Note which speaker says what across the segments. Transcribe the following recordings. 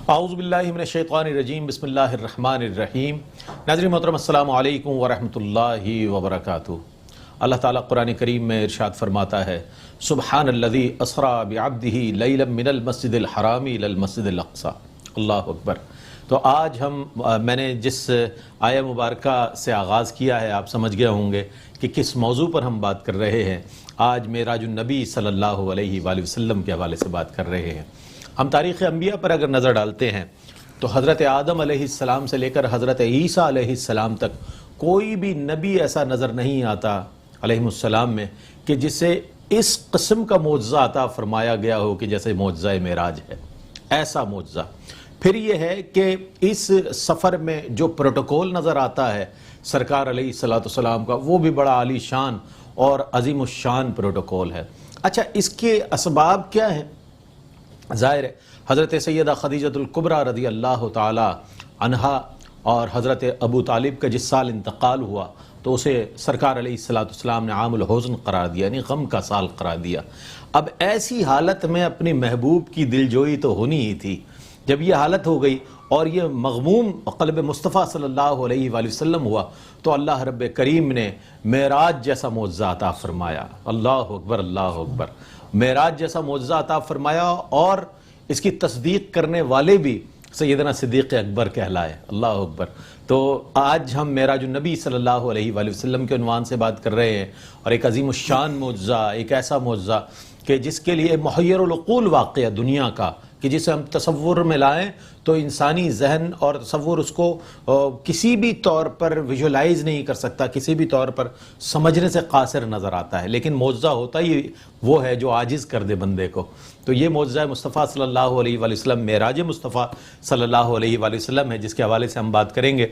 Speaker 1: اعوذ باللہ من الشیطان الرجیم، بسم اللہ الرحمن الرحیم۔ ناظرین محترم، السلام علیکم ورحمۃ اللہ وبرکاتہ۔ اللہ تعالیٰ قرآن کریم میں ارشاد فرماتا ہے، سبحان الذی اسریٰ بعبدہ لیلا من المسجد الحرام الی المسجد الاقصی۔ اللہ اکبر۔ تو آج میں نے جس آیہ مبارکہ سے آغاز کیا ہے، آپ سمجھ گئے ہوں گے کہ کس موضوع پر ہم بات کر رہے ہیں۔ آج معراج النبی صلی اللہ علیہ وآلہ وسلم کے حوالے سے بات کر رہے ہیں۔ ہم تاریخ انبیاء پر اگر نظر ڈالتے ہیں تو حضرت آدم علیہ السلام سے لے کر حضرت عیسیٰ علیہ السلام تک کوئی بھی نبی ایسا نظر نہیں آتا علیہ السلام میں کہ جسے اس قسم کا معجزہ عطا فرمایا گیا ہو کہ جیسے معجزہ معراج ہے، ایسا معجزہ۔ پھر یہ ہے کہ اس سفر میں جو پروٹوکول نظر آتا ہے سرکار علیہ السلام کا، وہ بھی بڑا عالی شان اور عظیم الشان پروٹوکول ہے۔ اچھا، اس کے اسباب کیا ہیں؟ ظاہر ہے حضرت سیدہ خدیجہ الکبریٰ رضی اللہ تعالی عنہا اور حضرت ابو طالب کا جس سال انتقال ہوا تو اسے سرکار علیہ السلام نے عام الحزن قرار دیا، یعنی غم کا سال قرار دیا۔ اب ایسی حالت میں اپنی محبوب کی دلجوئی تو ہونی ہی تھی۔ جب یہ حالت ہو گئی اور یہ مغموم قلب مصطفیٰ صلی اللہ علیہ وآلہ وسلم ہوا تو اللہ رب کریم نے معراج جیسا معجزہ عطا فرمایا۔ اللہ اکبر، اللہ اکبر۔ معراج جیسا معجزہ عطا فرمایا اور اس کی تصدیق کرنے والے بھی سیدنا صدیق اکبر کہلائے۔ اللہ اکبر۔ تو آج ہم معراج النبی صلی اللہ علیہ وآلہ وسلم کے عنوان سے بات کر رہے ہیں، اور ایک عظیم الشان معجزہ، ایک ایسا معجزہ کہ جس کے لیے محیر العقول واقعہ دنیا کا، کہ جسے ہم تصور میں لائیں تو انسانی ذہن اور تصور اس کو کسی بھی طور پر ویژولائز نہیں کر سکتا، کسی بھی طور پر سمجھنے سے قاصر نظر آتا ہے، لیکن معجزہ ہوتا ہی وہ ہے جو عاجز کر دے بندے کو۔ تو یہ معجزہ مصطفیٰ صلی اللہ علیہ وآلہ وسلم، معراج مصطفیٰ صلی اللہ علیہ وآلہ وسلم ہے، جس کے حوالے سے ہم بات کریں گے،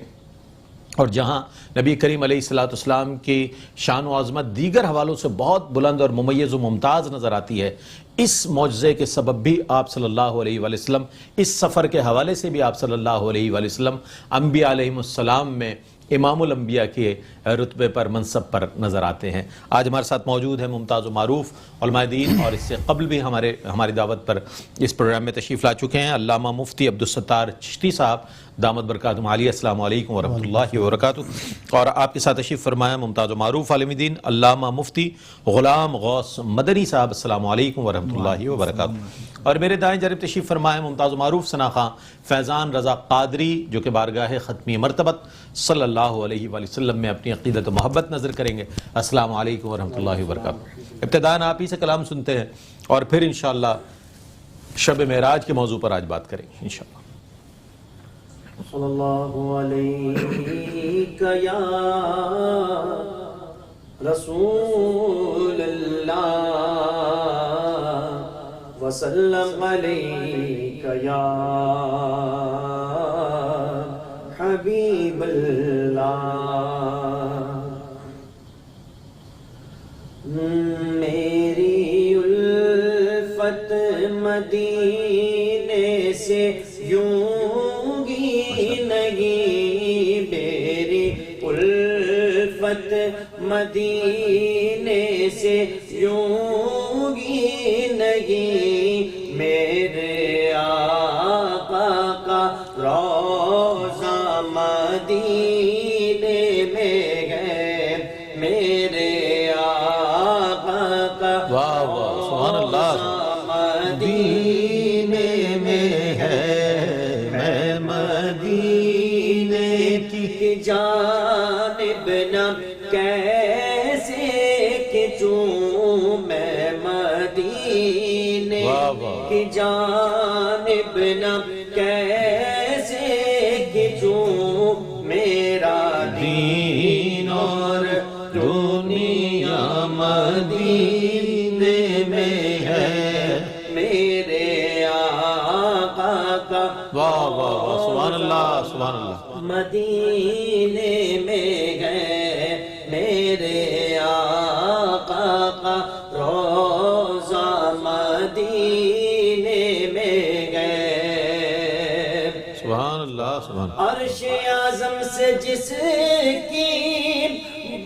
Speaker 1: اور جہاں نبی کریم علیہ السلام کی شان و عظمت دیگر حوالوں سے بہت بلند اور ممیز و ممتاز نظر آتی ہے، اس معجزے کے سبب بھی آپ صلی اللہ علیہ وآلہ وسلم، اس سفر کے حوالے سے بھی آپ صلی اللہ علیہ وآلہ وسلم انبیاء علیہ السلام میں امام الانبیاء کے رتبے پر، منصب پر نظر آتے ہیں۔ آج ہمارے ساتھ موجود ہیں ممتاز و معروف علماء دین، اور اس سے قبل بھی ہماری دعوت پر اس پروگرام میں تشریف لا چکے ہیں، علامہ مفتی عبدالستار چشتی صاحب دامت برکاتہم عالیہ۔ السلام علیکم ورحمۃ اللہ وبرکاتہ۔ اور آپ کے ساتھ تشریف فرمایا ممتاز و معروف عالم دین علامہ مفتی غلام غوث مدنی صاحب۔ السلام علیکم ورحمۃ اللہ وبرکاتہ۔ اور میرے دائیں جانب تشریف فرمایا ممتاز و معروف ثنا خان فیضان رضا قادری، جو کہ بارگاہ ختمی مرتبت صلی اللہ علیہ وآلہ وسلم میں اپنی عقیدت و محبت نظر کریں گے۔ السلام علیکم ورحمۃ اللہ وبرکاتہ۔ ابتداءً آپ ہی سے کلام سنتے ہیں اور پھر انشاءاللہ شب معراج کے موضوع پر آج بات کریں گے انشاءاللہ۔
Speaker 2: صلی اللہ علیہ یا رسول اللہ وسلم علیک یا حبیب اللہ۔ میری الفت مدینے سے یوں گی نہیں، میری الفت مدینے سے یوں گی نہیں، میرے آقا کا روضہ مدینے میں ہے، میرے آقا کا
Speaker 1: واہ واہ، سبحان اللہ،
Speaker 2: مدینے میں ہے، میں مدینے کی جانب نہ کیسے کھنچوں، میں مدینے کی جانب نہ کیسے کھنچوں، میرا دین اور دنیا مدینے میں ہے، میرے آقا کا
Speaker 1: واہ واہ واہ، سبحان اللہ، سبحان اللہ۔
Speaker 2: مدینے میں ہے، میرے آقا کا روضہ مدینے میں ہے،
Speaker 1: سبحان اللہ، سبحان اللہ۔
Speaker 2: عرش اعظم سے جس کی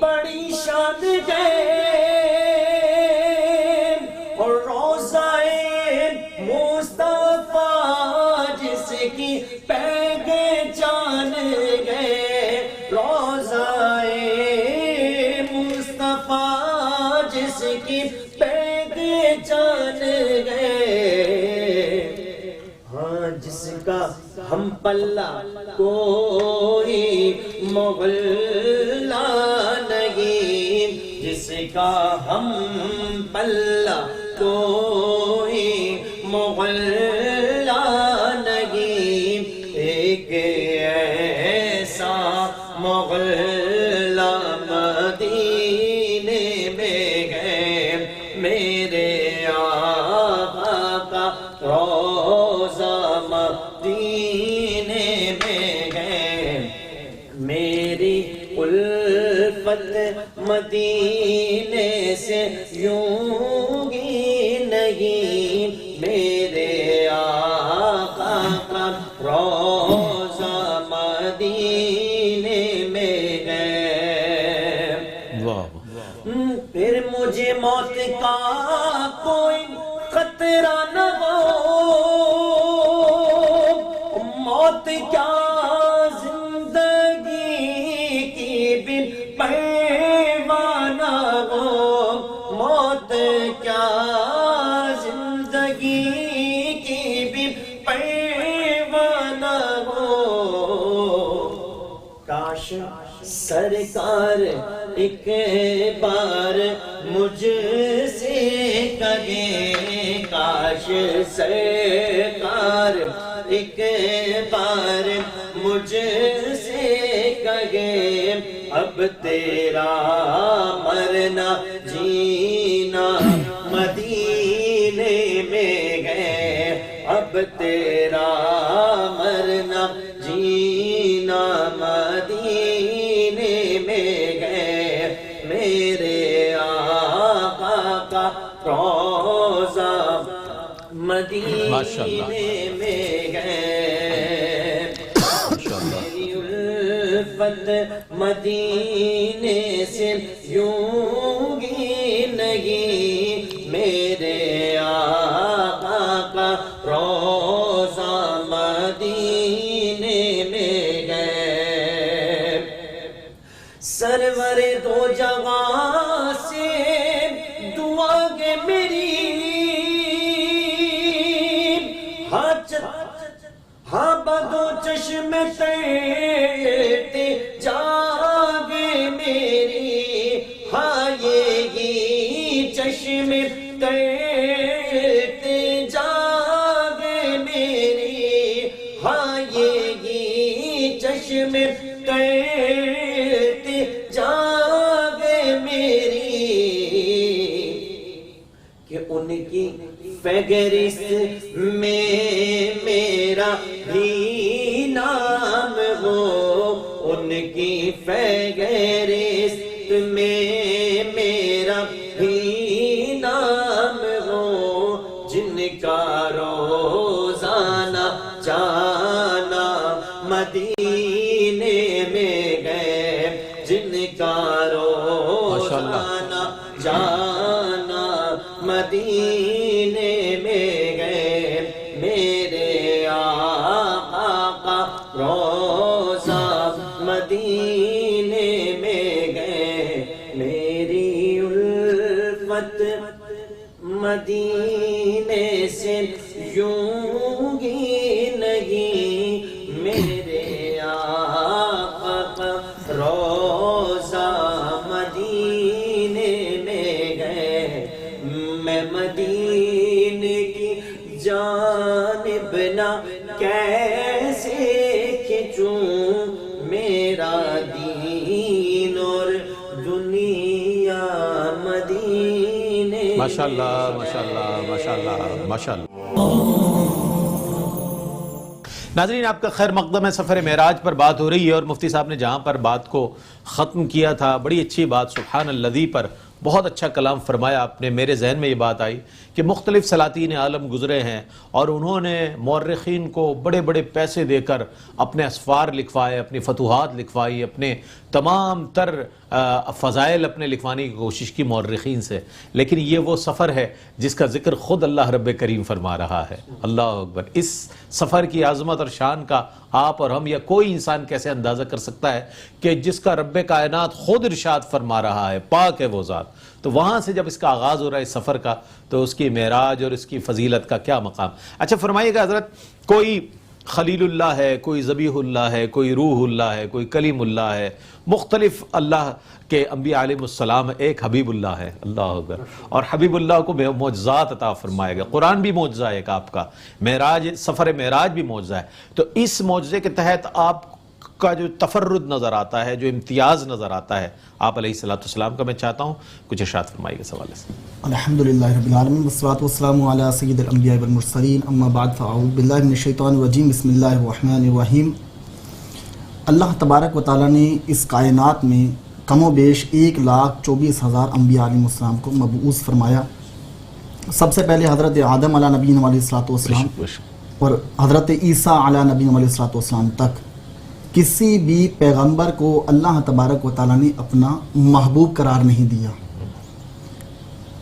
Speaker 2: بڑی شان ہے، اور روضہ کی پہچان گئے، ہاں جس کا ہم پلہ کوئی مغلا نہیں، جس کا ہم پلہ کوئی مغلا نہیں، ایک ایسا مغلا مدینے میں ہے، میرے آقا کا روضہ مدینے میں ہے، میری الفت مدینے سے یوں ہی نہیں، میرے آقا کا روضہ مدینے میں ہے۔ پھر مجھے موت کا کوئی خطرہ نہ ہو، موت کیا زندگی کی بھی پرواہ نہ ہو، موت کیا زندگی کی بھی پرواہ نہ ہو، کاش سرکار ایک بار مجھ سے کہے، کاش سرکار ایک بار مجھ سے کہے، اب تیرا مرنا جینا مدینے میں ہے، اب تیرا مرنا جینا مدینے میں ہے، میرے آقا کا روضہ مدینے میں ہے، میری الفت مدینے سے یوں ہی نہیں، میرے آقا کا روضہ مدینے میں ہے، سرور دو جہاں سے دعا ہے میری، ہاں بدو چشم تیرتے جاگے میری، ہاں یہی چشم تیرتے جاگے میری، ہاں یہی چشم تیرتے جاگے میری، کہ ان کی فہرست میں میرا بھی نام ہو، ان کی فہرست میں میرا بھی نام ہو، جن کا روزانہ جانا مدینے میں گئے، جن کا روزانہ جانا مدینے میں گئے، میرے آقا کا روضہ مدینے میں گئے، میری الفت مدینے سے یوں ہی نہیں، میرے آقا کا روضہ مدینے میں گئے، میں مدینے کی جانب نہ کیسے کھنچوں، میرا دین اور دنیا مدینے،
Speaker 1: ماشاءاللہ ماشاءاللہ ماشاءاللہ ماشاءاللہ۔ ناظرین، آپ کا خیر مقدم ہے۔ سفر معراج پر بات ہو رہی ہے اور مفتی صاحب نے جہاں پر بات کو ختم کیا تھا، بڑی اچھی بات سبحان الذی پر بہت اچھا کلام فرمایا آپ نے۔ میرے ذہن میں یہ بات آئی کہ مختلف سلاطین عالم گزرے ہیں اور انہوں نے مورخین کو بڑے بڑے پیسے دے کر اپنے اسفار لکھوائے، اپنی فتوحات لکھوائی، اپنے تمام تر فضائل اپنے لکھوانے کی کوشش کی مورخین سے، لیکن یہ وہ سفر ہے جس کا ذکر خود اللہ رب کریم فرما رہا ہے۔ اللہ اکبر۔ اس سفر کی عظمت اور شان کا آپ اور ہم یا کوئی انسان کیسے اندازہ کر سکتا ہے کہ جس کا رب کائنات خود ارشاد فرما رہا ہے، پاک ہے وہ ذات، تو وہاں سے جب اس کا آغاز ہو رہا ہے اس سفر کا، تو اس کی معراج اور اس کی فضیلت کا کیا مقام۔ اچھا فرمائیے گا حضرت، کوئی خلیل اللہ ہے، کوئی ذبیح اللہ ہے، کوئی روح اللہ ہے، کوئی کلیم اللہ ہے، مختلف اللہ کے انبیاء علیہ السلام، ایک حبیب اللہ ہے، اللہ اکبر، اور حبیب اللہ کو معجزات عطا فرمائے گا، قرآن بھی معجزہ ہے ایک آپ کا، معراج، سفر معراج بھی معجزہ ہے۔ تو اس معجزے کے تحت آپ کا جو تفرد نظر آتا ہے، جو امتیاز نظر آتا ہے آپ علیہ السلام کا، میں چاہتا ہوں کچھ ارشاد فرمائیے گا اس حوالے سے۔
Speaker 3: الحمدللہ رب العالمین والصلاة والسلام علی سید الانبیاء والمرسلین، اما بعد فاعوذ باللہ من الشیطان الرجیم، بسم اللہ الرحمن الرحیم۔ اللہ تبارک و تعالیٰ نے اس کائنات میں کم و بیش 1,24,000 انبیاء علیہ السلام کو مبعوث فرمایا۔ سب سے پہلے حضرت آدم علیہ نبینا علیہ السلام اور حضرت عیسیٰ علیہ نبینا علیہ السلام تک کسی بھی پیغمبر کو اللہ تبارک و تعالیٰ نے اپنا محبوب قرار نہیں دیا۔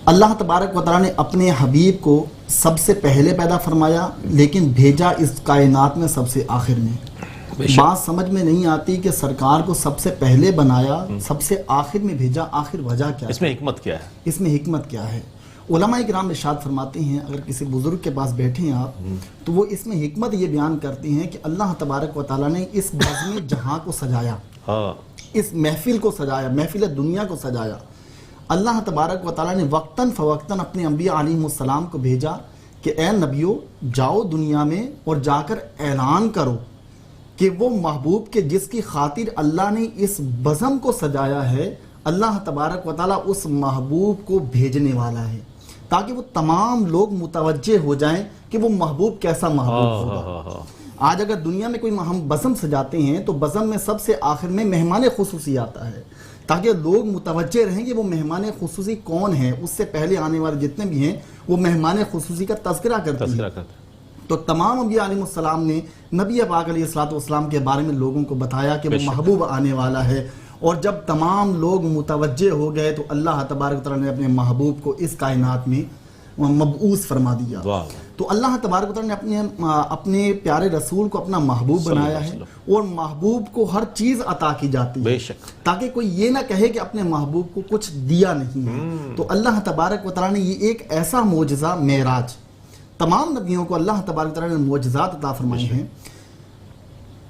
Speaker 3: اللہ تبارک و تعالیٰ نے اپنے حبیب کو سب سے پہلے پیدا فرمایا، لیکن بھیجا اس کائنات میں سب سے آخر میں۔ بات سمجھ میں نہیں آتی کہ سرکار کو سب سے پہلے بنایا، سب سے آخر میں بھیجا، آخر وجہ کیا ہے؟
Speaker 1: اس میں حکمت کیا ہے؟
Speaker 3: اس میں حکمت کیا ہے؟ علماء کرام ارشاد فرماتے ہیں، اگر کسی بزرگ کے پاس بیٹھے ہیں آپ، تو وہ اس میں حکمت یہ بیان کرتے ہیں کہ اللہ تبارک و تعالیٰ نے اس بزم جہاں کو سجایا، اس محفل کو سجایا، محفل دنیا کو سجایا۔ اللہ تبارک و تعالیٰ نے وقتاً فوقتاً اپنے انبیاء علیہ السلام کو بھیجا کہ اے نبیو، جاؤ دنیا میں اور جا کر اعلان کرو کہ وہ محبوب کے جس کی خاطر اللہ نے اس بزم کو سجایا ہے، اللہ تبارک و تعالیٰ اس محبوب کو بھیجنے والا ہے، تاکہ وہ تمام لوگ متوجہ ہو جائیں کہ وہ محبوب کیسا محبوب ہوگا۔ آج اگر دنیا میں کوئی ہم بزم سجاتے ہیں تو بزم میں سب سے آخر میں مہمان خصوصی آتا ہے، تاکہ لوگ متوجہ رہیں کہ وہ مہمان خصوصی کون ہیں، اس سے پہلے آنے والے جتنے بھی ہیں وہ مہمان خصوصی کا تذکرہ کرتے ہیں۔ تو تمام انبیاء علیہ السلام نے نبی پاک علیہ السلام کے بارے میں لوگوں کو بتایا کہ وہ محبوب آنے والا ہے، اور جب تمام لوگ متوجہ ہو گئے تو اللہ تبارک و تعالیٰ نے اپنے محبوب کو اس کائنات میں مبعوث فرما دیا۔ تو اللہ تبارک و تعالیٰ نے اپنے پیارے رسول کو اپنا محبوب بنایا ہے، اور محبوب کو ہر چیز عطا کی جاتی ہے تاکہ کوئی یہ نہ کہے کہ اپنے محبوب کو کچھ دیا نہیں ہے۔ تو اللہ تبارک و تعالیٰ نے یہ ایک ایسا معجزہ معراج، تمام نبیوں کو اللہ تبارک و تعالیٰ نے معجزات عطا فرمائے ہیں۔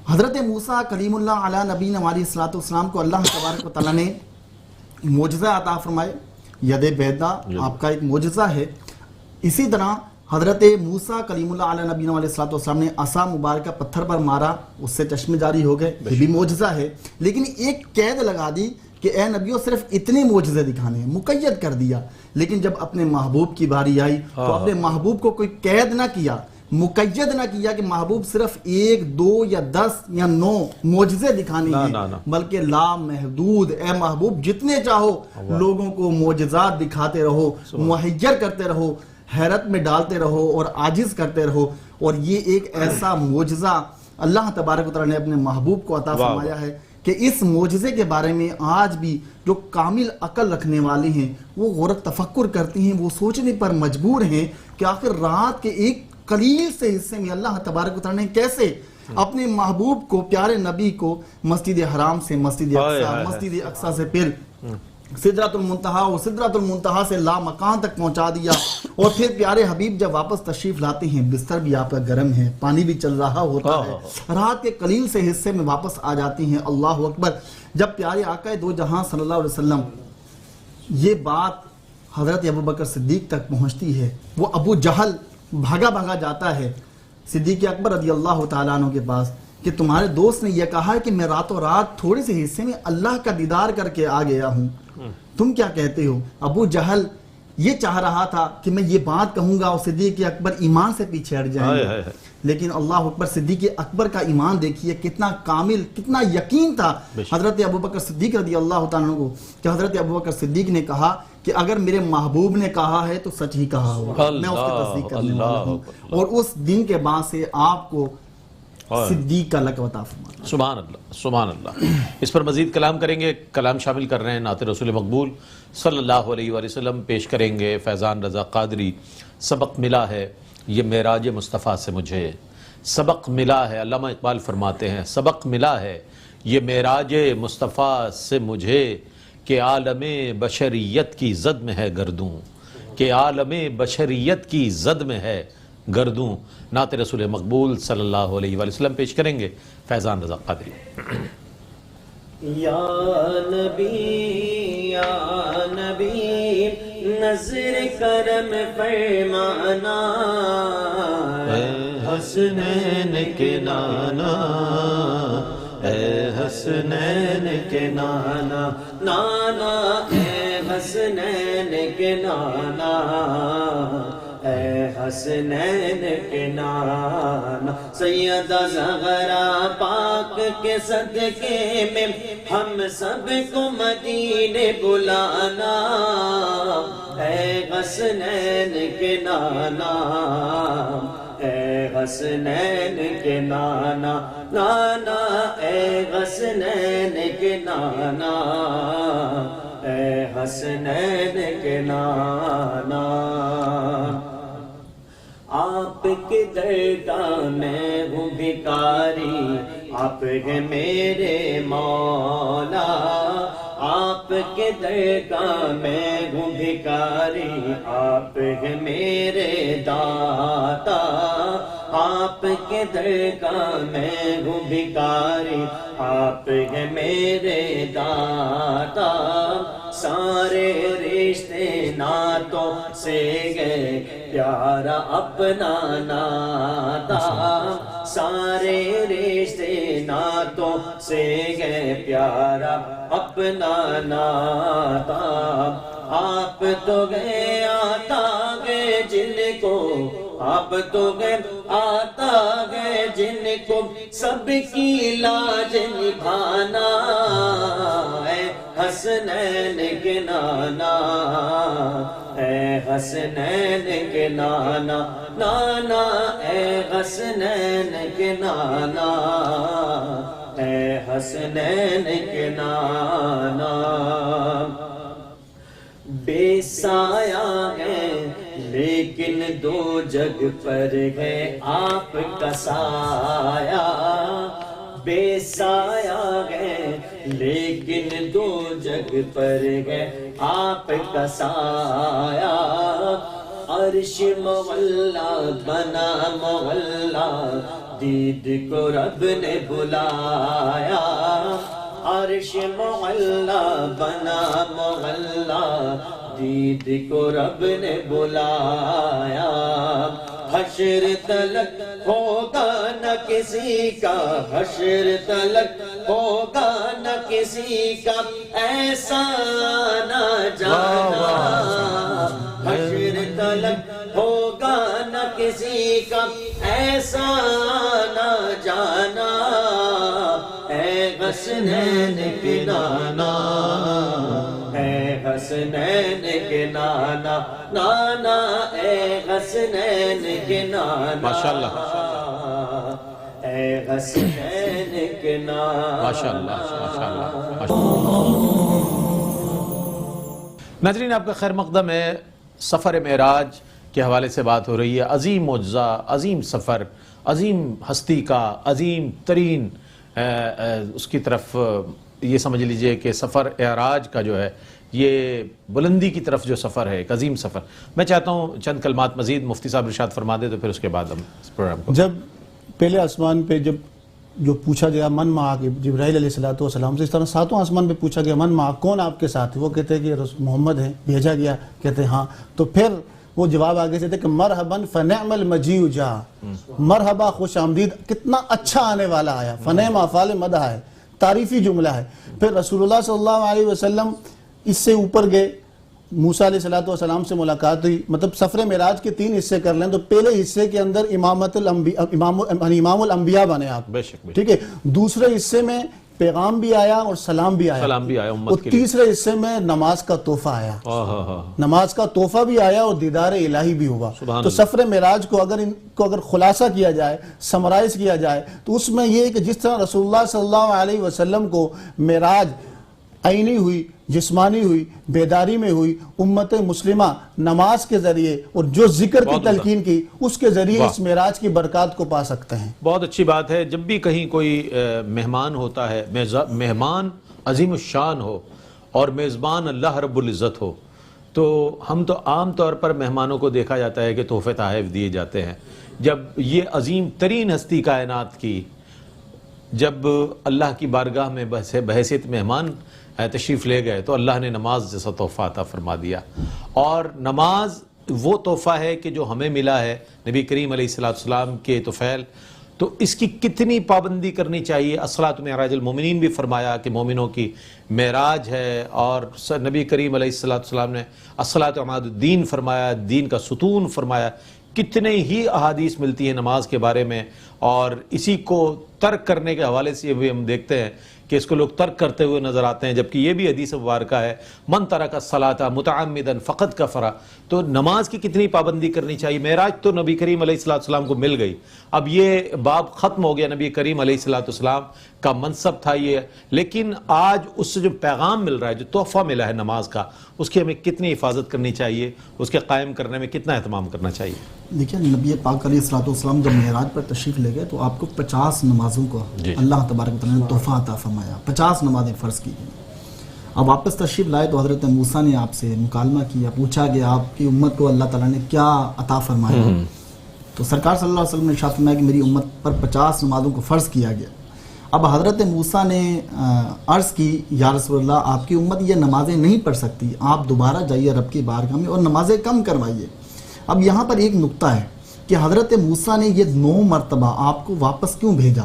Speaker 3: حضرت موسیٰ کلیم اللہ علیہ نبینا علیہ السلام کو اللہ تبارک و تعالیٰ نے معجزہ عطا فرمائے، ید بیضا آپ کا ایک معجزہ ہے۔ اسی طرح حضرت موسیٰ کلیم اللہ علیہ نبینا علیہ السلام نے عصا مبارکہ پتھر پر مارا، اس سے چشمے جاری ہو گئے، یہ بھی معجزہ ہے۔ لیکن ایک قید لگا دی کہ اے نبیوں صرف اتنے معجزے دکھانے ہیں، مقید کر دیا۔ لیکن جب اپنے محبوب کی باری آئی تو اپنے محبوب کو کوئی قید نہ کیا، مقید نہ کیا کہ محبوب صرف 1، 2 یا 10 یا 9 معجزے دکھانے ہیں، بلکہ لا محدود، اے محبوب جتنے چاہو لوگوں کو معجزات دکھاتے رہو، مہیر کرتے رہو، حیرت میں ڈالتے رہو اور عاجز کرتے رہو۔ اور یہ ایک ایسا معجزہ اللہ تبارک و تعالیٰ نے اپنے محبوب کو عطا فرمایا ہے کہ اس معجزے کے بارے میں آج بھی جو کامل عقل رکھنے والے ہیں وہ غور تفکر کرتے ہیں، وہ سوچنے پر مجبور ہیں کہ آخر رات کے ایک قلیل سے حصے میں اللہ تبارک و تعالیٰ نے کیسے اپنے محبوب کو، پیارے نبی کو، مسجد حرام سے مسجد اقصیٰ سے پھر سدرۃ المنتہا اور سدرۃ المنتہا سے لا مکان تک پہنچا دیا۔ اور پھر پیارے حبیب جب واپس تشریف لاتے ہیں، بستر بھی آپ کا گرم ہے، پانی بھی چل رہا ہوتا ہے، رات کے قلیل سے حصے میں واپس آ جاتے ہیں۔ اللہ اکبر! جب پیارے آقا دو جہاں صلی اللہ علیہ وسلم یہ بات حضرت ابوبکر صدیق تک پہنچتی ہے، وہ ابو جہل بھاگا بھاگا جاتا ہے صدیق اکبر رضی اللہ تعالیٰ عنہ کے پاس کہ تمہارے دوست نے یہ کہا ہے کہ میں راتوں رات تھوڑے سے حصے میں اللہ کا دیدار کر کے آ گیا ہوں، تم کیا کہتے ہو؟ ابو جہل یہ چاہ رہا تھا کہ میں یہ بات کہوں گا اور صدیق اکبر ایمان سے پیچھے ہٹ جائیں گے، لیکن اللہ اکبر، صدیق اکبر کا ایمان دیکھیے کتنا کامل، کتنا یقین تھا حضرت ابوبکر صدیق رضی اللہ تعالیٰ عنہ کو کہ حضرت ابوبکر صدیق نے کہا کہ اگر میرے محبوب نے کہا ہے تو سچ ہی کہا ہوگا، میں اس کی تصدیق کرنے والا ہوں۔ اور اس دن کے بعد سے آپ کو صدیق کا لقب عطا فرمایا۔
Speaker 1: سبحان اللہ، سبحان اللہ۔ اس پر مزید کلام کریں گے، کلام شامل کر رہے ہیں نعت رسول مقبول صلی اللہ علیہ وآلہ وسلم، پیش کریں گے فیضان رضا قادری۔ سبق ملا ہے یہ معراج مصطفیٰ سے مجھے، سبق ملا ہے، علامہ اقبال فرماتے ہیں سبق ملا ہے یہ معراج مصطفیٰ سے مجھے کہ عالم بشریت کی زد میں ہے گردوں، کہ عالم بشریت کی زد میں ہے گردوں۔ نعت رسول مقبول صلی اللہ علیہ وآلہ وسلم پیش کریں گے فیضان رضا قادری۔
Speaker 2: یا نبی نظر کرم فرمانا،
Speaker 1: اے حسنین کے نانا، اے حسنین کے
Speaker 2: نانا نانا، اے حسنین کے نانا، اے حسنین کے نانا۔ سیدہ زہرا پاک کے صدقے میں ہم سب کو مدینے بلانا، اے حسنین کے نانا، اے حسنین کے نانا نانا، اے حسنین کے نانا، اے حسنین کے نانا۔ آپ کے درگاہ میں ہوں بھکاری، آپ ہیں میرے مولا، آپ کے درگاہ میں ہوں بھکاری، آپ ہیں میرے داتا، آپ کے درگاہ میں ہوں بھکاری، آپ ہیں میرے داتا۔ سارے رشتے ناتوں سے گئے پیارا اپنا ناتا، سارے رشتے ناتوں سے گئے پیارا اپنا ناتا۔ آپ تو گئے آتا گئے جن کو، آپ تو گئے آتا گئے جن کو سب کی لاج نبھانا، اے حسنین کے نانا، اے حسنین کے نانا نانا، اے حسنین کے نانا، اے حسنین کے نانا۔ بے سایہ ہے لیکن دو جگ پر ہے آپ کا سایہ، بے سایہ ہے لیکن دو جگ پر ہے آپ کا سایہ۔ عرش مولا بنا مولا، دید کو رب نے بلایا، عرش مولا بنا مولا، دید کو رب نے بلایا۔ حشر تلک ہوگا نہ کسی کا، حشر تلک ہوگا نہ کسی کا ایسا نہ جانا، حشر تلک ہوگا نہ کسی کا ایسا نہ جانا، اے حسنین کے نانا، اے حسنین کے نانا نانا، اے حسنین کے نانا،
Speaker 1: ماشاءاللہ
Speaker 2: اے حسنین کے نانا،
Speaker 1: ماشاءاللہ ماشاءاللہ۔ ناظرین آپ کا خیر مقدم ہے۔ سفر معراج کے حوالے سے بات ہو رہی ہے، عظیم معجزہ، عظیم سفر، عظیم ہستی کا عظیم ترین اس کی طرف یہ سمجھ لیجئے کہ سفر معراج کا جو ہے یہ بلندی کی طرف جو سفر ہے، ایک عظیم سفر۔ میں چاہتا ہوں چند کلمات مزید مفتی صاحب ارشاد فرما دے تو پھر اس کے بعد ہم اس پروگرام کو۔
Speaker 4: جب پہلے آسمان پہ جب جو پوچھا گیا من معاک جبرائیل علیہ السلام سے، اس طرح ساتوں آسمان پہ پوچھا گیا من معاک کون آپ کے ساتھ ہے، وہ کہتے ہیں کہ محمد ہیں، بھیجا گیا، کہتے ہیں ہاں، تو پھر وہ جواب آگے سے تھے کہ مرحبا فنعم المجیء جا، مرحبا خوش آمدید، کتنا اچھا آنے والا آیا، فنعم افعال مدح ہے، تعریفی جملہ ہے۔ پھر رسول اللہ صلی اللہ علیہ وسلم اس سے اوپر گئے، موسیٰ علیہ السلام سے ملاقات ہوئی، مطلب سفر معراج کے 3 حصے کر لیں تو پہلے حصے کے اندر امام الانبیاء بنے آپ، ٹھیک ہے، دوسرے حصے میں پیغام بھی آیا اور سلام بھی آیا، اور تیسرے حصے میں نماز کا تحفہ آیا، نماز کا تحفہ بھی آیا اور دیدار الہی بھی ہوا۔ تو سفر معراج کو اگر خلاصہ کیا جائے، سمرائز کیا جائے تو اس میں یہ ہے کہ جس طرح رسول اللہ صلی اللہ علیہ وسلم کو معراج عینی ہوئی، جسمانی ہوئی، بیداری میں ہوئی، امت مسلمہ نماز کے ذریعے اور جو ذکر کی تلقین کی اس کے ذریعے اس معراج کی برکات کو پا سکتے ہیں۔
Speaker 1: بہت اچھی بات ہے۔ جب بھی کہیں کوئی مہمان ہوتا ہے، مہمان عظیم الشان ہو اور میزبان اللہ رب العزت ہو، تو ہم تو عام طور پر مہمانوں کو دیکھا جاتا ہے کہ تحفے تحائف دیے جاتے ہیں۔ جب یہ عظیم ترین ہستی کائنات کی جب اللہ کی بارگاہ میں بحیثیت مہمان تشریف لے گئے تو اللہ نے نماز جیسا تحفہ عطا فرما دیا، اور نماز وہ تحفہ ہے کہ جو ہمیں ملا ہے نبی کریم علیہ السلام کے طفیل، تو اس کی کتنی پابندی کرنی چاہیے۔ الصلاۃ معراج المومنین بھی فرمایا کہ مومنوں کی معراج ہے، اور نبی کریم علیہ السلام نے الصلاۃ عماد الدین فرمایا، دین کا ستون فرمایا۔ کتنے ہی احادیث ملتی ہیں نماز کے بارے میں، اور اسی کو ترک کرنے کے حوالے سے بھی ہم دیکھتے ہیں کہ اس کو لوگ ترک کرتے ہوئے نظر آتے ہیں، جبکہ یہ بھی حدیث مبارکہ ہے من ترک الصلاۃ متعمدا فقد کفر۔ تو نماز کی کتنی پابندی کرنی چاہیے۔ معراج تو نبی کریم علیہ السلام کو مل گئی، اب یہ باب ختم ہو گیا، نبی کریم علیہ السلام کا منصب تھا یہ، لیکن آج اس سے جو پیغام مل رہا ہے، جو تحفہ ملا ہے نماز کا، اس کی ہمیں کتنی حفاظت کرنی چاہیے، اس کے قائم کرنے میں کتنا اہتمام کرنا چاہیے۔
Speaker 3: دیکھیں نبی پاک علیہ السلام جب معراج پر تشریف لے گئے تو آپ کو 50 نمازوں کو اللہ تبارک و تعالیٰ نے تحفہ عطا فرمایا، 50 نمازیں فرض کی گئی۔ اب واپس تشریف لائے تو حضرت موسیٰ نے آپ سے مکالمہ کیا، پوچھا کہ آپ کی امت کو اللہ تعالیٰ نے کیا عطا فرمایا، تو سرکار صلی اللہ علیہ وسلم نے ارشاد فرمایا کہ میری امت پر 50 نمازوں کو فرض کیا گیا۔ اب حضرت موسیٰ نے عرض کی یا رسول اللہ آپ کی امت یہ نمازیں نہیں پڑھ سکتی، آپ دوبارہ جائیے رب کی بارگاہ میں اور نمازیں کم کروائیے۔ اب یہاں پر ایک نقطہ ہے کہ حضرت موسیٰ نے یہ 9 مرتبہ آپ کو واپس کیوں بھیجا؟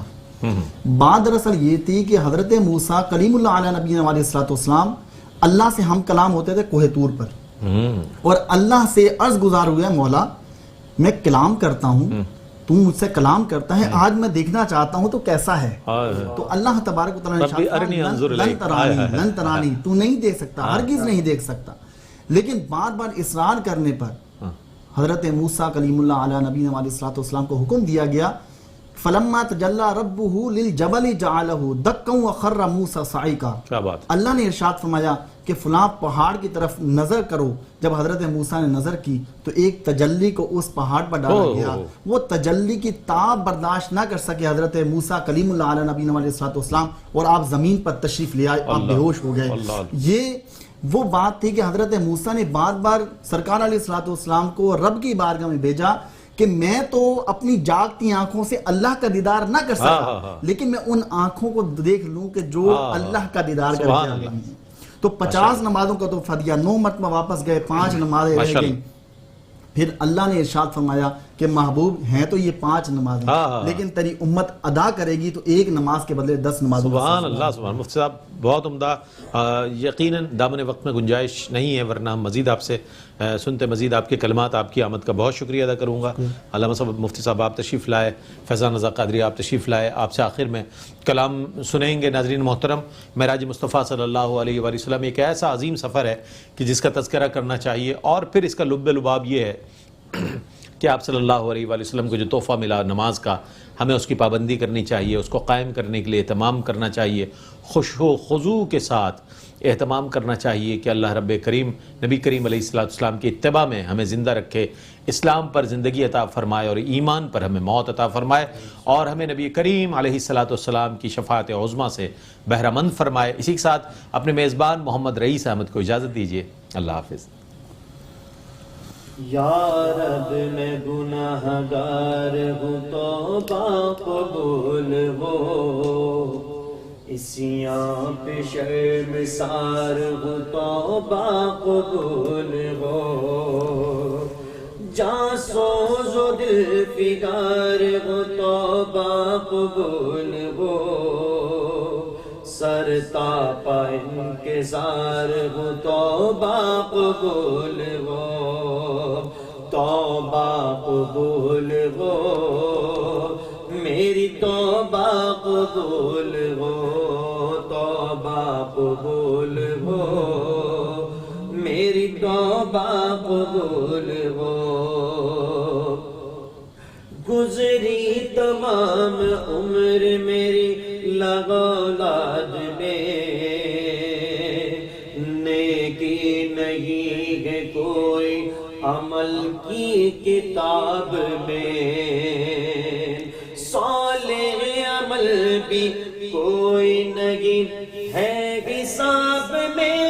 Speaker 3: بات دراصل یہ تھی کہ حضرت موسیٰ کلیم اللہ علیہ نبی علیہ السلام اللہ سے ہم کلام ہوتے تھے کوہ طور پر، اور اللہ سے عرض گزار ہوئے مولا میں کلام کرتا ہوں، تو مجھ سے کلام کرتا ہے، آج میں دیکھنا چاہتا ہوں تو کیسا ہے۔ تو اللہ تبارک و تعالیٰ نے لن ترانی، تو نہیں دیکھ سکتا، ہرگز نہیں دیکھ سکتا، لیکن بار بار اصرار کرنے پر حضرت موسیٰ کلیم اللہ علیہ نبی علیہ السلام کو حکم دیا گیا فلما تجلی ربہ للجبل جعلہ دکا وخر موسیٰ صعقا۔ اللہ نے ارشاد فرمایا کہ فلاں پہاڑ کی طرف نظر کرو۔ جب حضرت موسیٰ نے نظر کی تو ایک تجلی کو اس پہاڑ پر ڈالا گیا، وہ تجلی کی تاب برداشت نہ کر سکے حضرت موسیٰ کلیم اللہ علیہ نبی علیہ السلام، اور آپ زمین پر تشریف لے آئے، آپ بے ہوش ہو گئے۔ یہ وہ بات تھی کہ حضرت موسیٰ نے بار بار سرکار علیہ السلام کو رب کی بارگاہ میں بھیجا کہ میں تو اپنی جاگتی آنکھوں سے اللہ کا دیدار نہ کر سکا، لیکن میں ان آنکھوں کو دیکھ لوں کہ جو اللہ کا دیدار کر کے آ رہی ہیں۔ تو 50 نمازوں کا تحفہ دیا، 9 مرتبہ واپس گئے، 5 نمازیں رہ گئیں۔ پھر اللہ نے ارشاد فرمایا کہ محبوب ہیں تو یہ 5 نمازیں، لیکن تیری امت ادا کرے گی تو ایک نماز کے بدلے 10 نمازوں۔
Speaker 1: سبحان اللہ، سبحان۔ مفتی صاحب بہت عمدہ، یقیناً دامن وقت میں گنجائش نہیں ہے، ورنہ ہم مزید آپ سے سنتے، مزید آپ کے کلمات، آپ کی آمد کا بہت شکریہ ادا کروں گا۔ علامہ صاحب مفتی صاحب آپ تشریف لائے، فیضان رضا قادری آپ تشریف لائے، آپ سے آخر میں کلام سنیں گے۔ ناظرین محترم، معراج مصطفیٰ صلی اللہ علیہ وآلہ وسلم ایک ایسا عظیم سفر ہے کہ جس کا تذکرہ کرنا چاہیے، اور پھر اس کا لب لباب یہ ہے کہ آپ صلی اللہ علیہ وآلہ وسلم کو جو تحفہ ملا نماز کا، ہمیں اس کی پابندی کرنی چاہیے، اس کو قائم کرنے کے لیے اہتمام کرنا چاہیے، خشوع و خضوع کے ساتھ اہتمام کرنا چاہیے کہ اللہ رب کریم نبی کریم علیہ السلام کی اتباع میں ہمیں زندہ رکھے، اسلام پر زندگی عطا فرمائے اور ایمان پر ہمیں موت عطا فرمائے، اور ہمیں نبی کریم علیہ السلام کی شفاعت عظمیٰ سے بہرہ مند فرمائے۔ اسی کے ساتھ اپنے میزبان محمد رئیس احمد کو اجازت دیجیے، اللہ حافظ۔
Speaker 2: یا رب میں گناہ گار ہوں، توبہ قبول ہو، اسیاں پہ شرمسار ہوں، توبہ قبول ہو، جاں سوز و دل فگار ہوں، توبہ قبول ہو، سر تاپا انکسار ہوں، توبہ قبول ہو، توبہ قبول ہو، میری توبہ قبول ہو، توبہ قبول ہو، میری توبہ قبول ہو۔ گزری تمام عمر میری لگولاد میں، کتاب میں، صالح عمل بھی کوئی نہیں ہے حساب میں،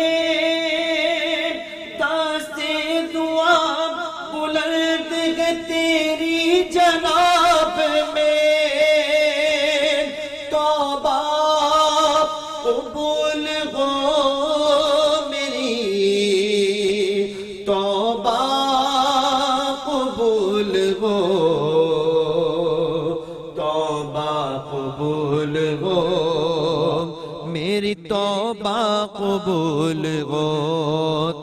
Speaker 2: داستے دعا بلند ہے تیری جناب میں، توبہ قبول ہو میری، توبہ قبول ہو، توبہ قبول ہو میری، توبہ قبول ہو،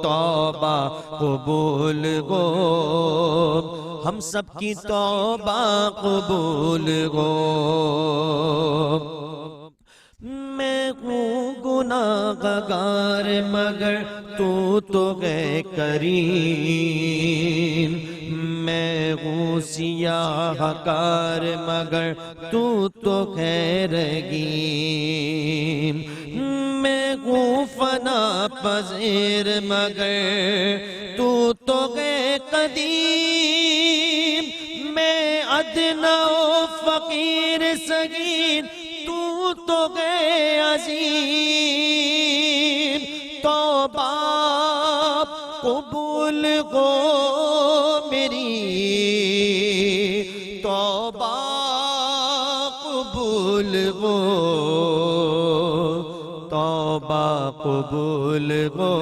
Speaker 2: توبہ قبول ہو، ہم سب کی توبہ قبول ہو۔ میں ہوں گناہ گار مگر تو ہے کریم، میں ہوں سیاہ کار مگر تو ہے رحیم، میں ہوں فنا پذیر مگر تو ہے قدیم، میں ادنا و فقیر صغیر تو ہے عظیم، توبہ قبول ہو میری، توبہ قبول ہو، توبہ قبول ہو،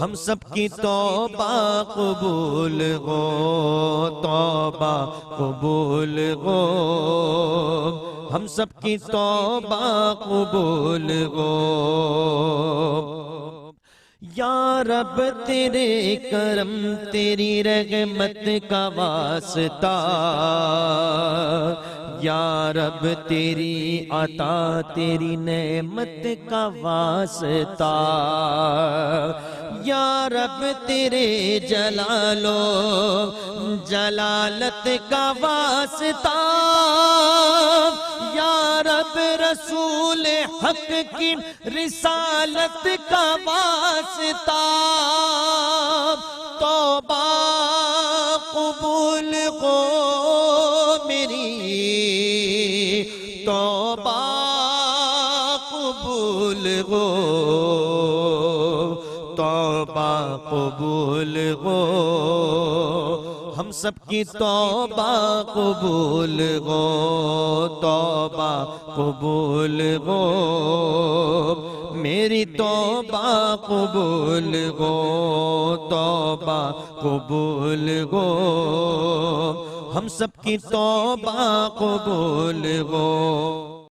Speaker 2: ہم سب کی توبہ قبول ہو، توبہ قبول ہو، ہم سب کی توبہ قبول ہو۔ یا رب تیرے کرم تیری رحمت کا واسطہ، یا رب تیری عطا تیری نعمت کا واسطہ، یا رب تیرے جلال و جلالت کا واسطہ، یا رب رسول حق کی رسالت کا واسطہ، توبہ قبول ہو میری، توبہ قبول ہو، توبہ قبول ہو، ہم سب کی توبہ قبول ہو، توبہ قبول ہو، میری توبہ قبول ہو، توبہ قبول ہو، ہم سب کی توبہ قبول ہو۔